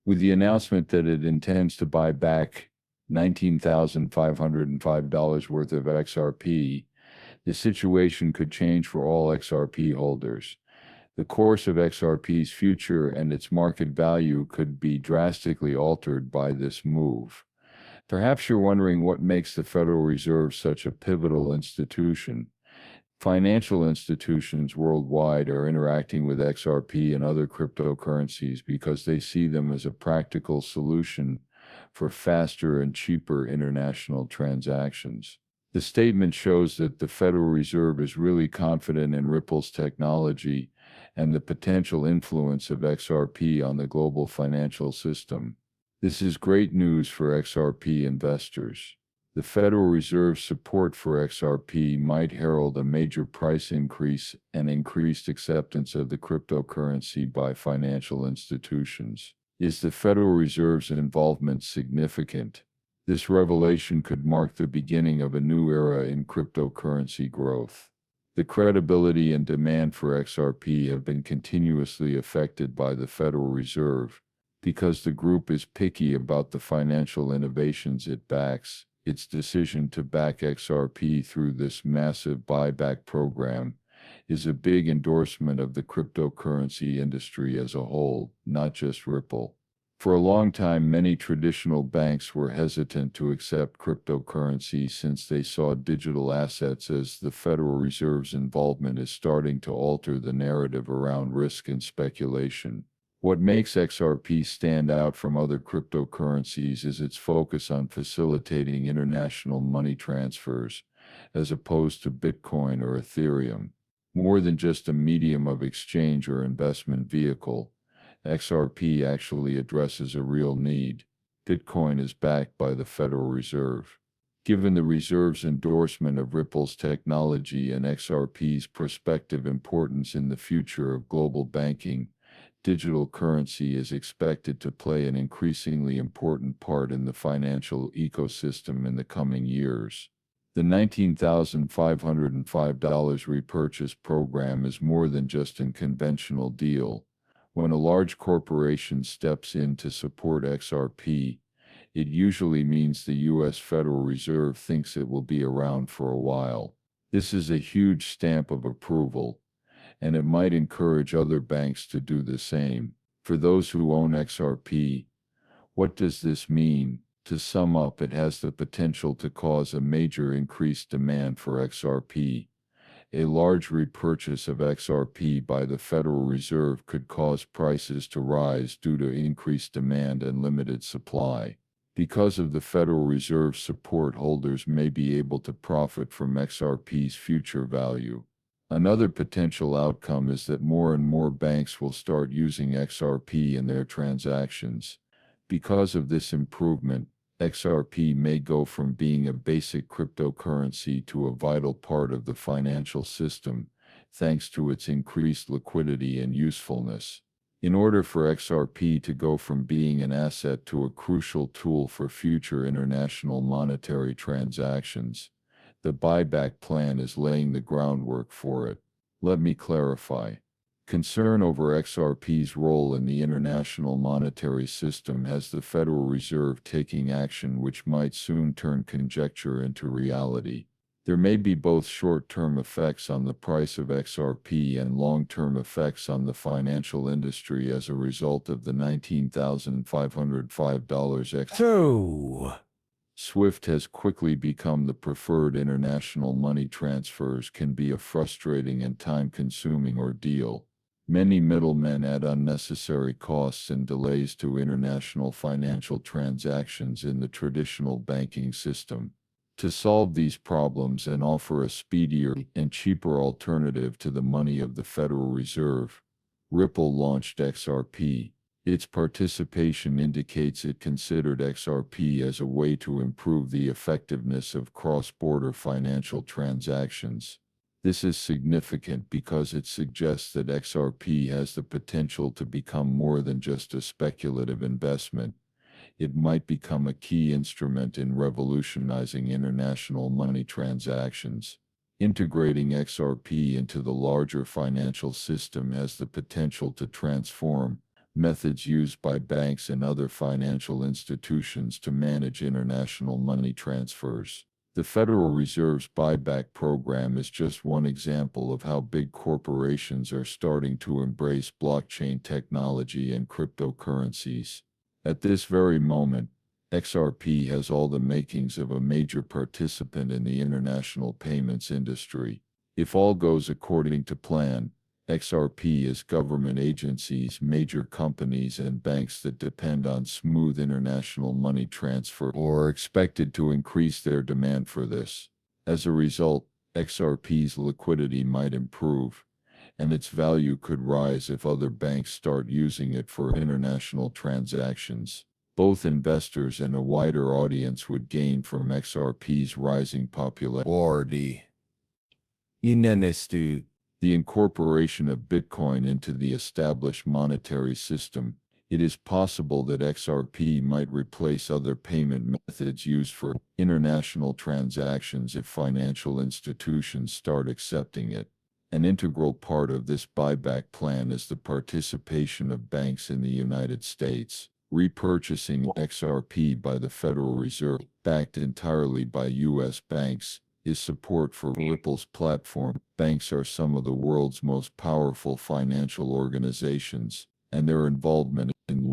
With the announcement that it intends to buy back $19,505 worth of XRP, the situation could change for all XRP holders. The course of XRP's future and its market value could be drastically altered by this move. Perhaps you're wondering what makes the Federal Reserve such a pivotal institution. Financial institutions worldwide are interacting with XRP and other cryptocurrencies because they see them as a practical solution for faster and cheaper international transactions. The statement shows that the Federal Reserve is really confident in Ripple's technology and the potential influence of XRP on the global financial system. This is great news for XRP investors. The Federal Reserve's support for XRP might herald a major price increase and increased acceptance of the cryptocurrency by financial institutions. Is the Federal Reserve's involvement significant? This revelation could mark the beginning of a new era in cryptocurrency growth. The credibility and demand for XRP have been continuously affected by the Federal Reserve because the group is picky about the financial innovations it backs. Its decision to back XRP through this massive buyback program is a big endorsement of the cryptocurrency industry as a whole, not just Ripple. For a long time, many traditional banks were hesitant to accept cryptocurrency since they saw digital assets as the Federal Reserve's involvement is starting to alter the narrative around risk and speculation. What makes XRP stand out from other cryptocurrencies is its focus on facilitating international money transfers, as opposed to Bitcoin or Ethereum. More than just a medium of exchange or investment vehicle, XRP actually addresses a real need. Bitcoin is backed by the Federal Reserve. Given the Reserve's endorsement of Ripple's technology and XRP's prospective importance in the future of global banking, digital currency is expected to play an increasingly important part in the financial ecosystem in the coming years. The $19,505 repurchase program is more than just a conventional deal. When a large corporation steps in to support XRP, it usually means the U.S. Federal Reserve thinks it will be around for a while. This is a huge stamp of approval, and it might encourage other banks to do the same. For those who own XRP, what does this mean? To sum up, it has the potential to cause a major increased demand for XRP. A large repurchase of XRP by the Federal Reserve could cause prices to rise due to increased demand and limited supply. Because of the Federal Reserve's support, holders may be able to profit from XRP's future value. Another potential outcome is that more and more banks will start using XRP in their transactions. Because of this improvement, XRP may go from being a basic cryptocurrency to a vital part of the financial system, thanks to its increased liquidity and usefulness. In order for XRP to go from being an asset to a crucial tool for future international monetary transactions, the buyback plan is laying the groundwork for it. Let me clarify. Concern over XRP's role in the international monetary system has the Federal Reserve taking action which might soon turn conjecture into reality. There may be both short-term effects on the price of XRP and long-term effects on the financial industry as a result of the $19,505 XRP. SWIFT has quickly become the preferred international money transfers can be a frustrating and time-consuming ordeal. Many middlemen add unnecessary costs and delays to international financial transactions in the traditional banking system. To solve these problems and offer a speedier and cheaper alternative to the money of the Federal Reserve, Ripple launched XRP. Its participation indicates it considered XRP as a way to improve the effectiveness of cross-border financial transactions. This is significant because it suggests that XRP has the potential to become more than just a speculative investment. It might become a key instrument in revolutionizing international money transactions. Integrating XRP into the larger financial system has the potential to transform methods used by banks and other financial institutions to manage international money transfers. The Federal Reserve's buyback program is just one example of how big corporations are starting to embrace blockchain technology and cryptocurrencies. At this very moment, XRP has all the makings of a major participant in the international payments industry. If all goes according to plan, XRP is government agencies, major companies, and banks that depend on smooth international money transfer or are expected to increase their demand for this. As a result, XRP's liquidity might improve, and its value could rise if other banks start using it for international transactions. Both investors and a wider audience would gain from XRP's rising popularity. The incorporation of Bitcoin into the established monetary system, it is possible that XRP might replace other payment methods used for international transactions if financial institutions start accepting it. An integral part of this buyback plan is the participation of banks in the United States. Repurchasing XRP by the Federal Reserve, backed entirely by U.S. banks, is support for Ripple's platform. Banks are some of the world's most powerful financial organizations, and their involvement in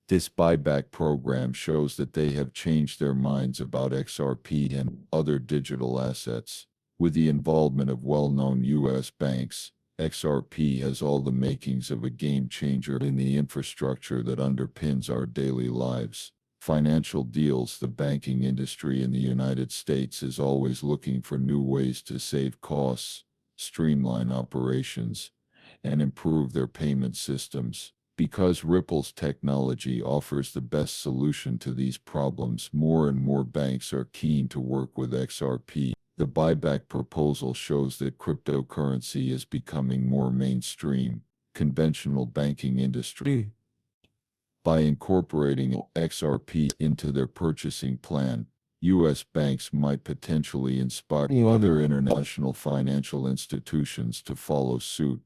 this buyback program shows that they have changed their minds about XRP and other digital assets. With the involvement of well-known U.S. banks, XRP has all the makings of a game changer in the infrastructure that underpins our daily lives. Financial deals. The banking industry in the United States is always looking for new ways to save costs, streamline operations, and improve their payment systems. Because Ripple's technology offers the best solution to these problems, more and more banks are keen to work with XRP. The buyback proposal shows that cryptocurrency is becoming more mainstream. Conventional banking industry. By incorporating XRP into their purchasing plan, U.S. banks might potentially inspire other international financial institutions to follow suit,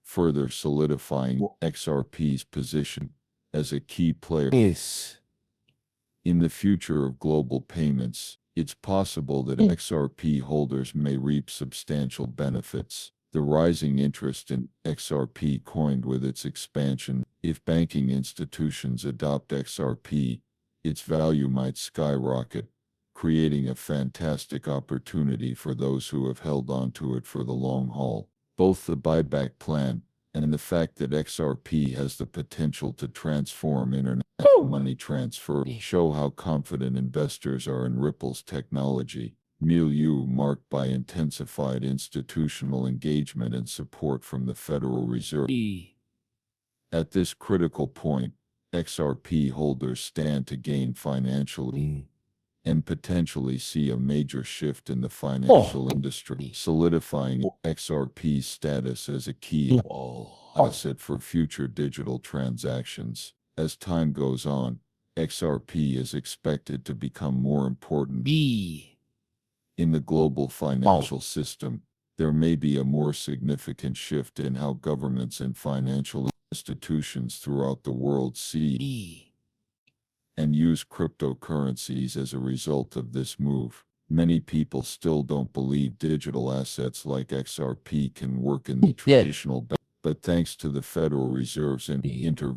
further solidifying XRP's position as a key player. In the future of global payments, it's possible that XRP holders may reap substantial benefits. The rising interest in XRP coined with its expansion. If banking institutions adopt XRP, its value might skyrocket, creating a fantastic opportunity for those who have held on to it for the long haul. Both the buyback plan and the fact that XRP has the potential to transform international money transfer show how confident investors are in Ripple's technology. Milieu marked by intensified institutional engagement and support from the Federal Reserve. At this critical point, XRP holders stand to gain financially and potentially see a major shift in the financial industry, solidifying XRP's status as a key asset for future digital transactions. As time goes on, XRP is expected to become more important in the global financial system. There may be a more significant shift in how governments and financial institutions throughout the world see and use cryptocurrencies as a result of this move. Many people still don't believe digital assets like XRP can work in the traditional bank, but thanks to the Federal Reserve's intervention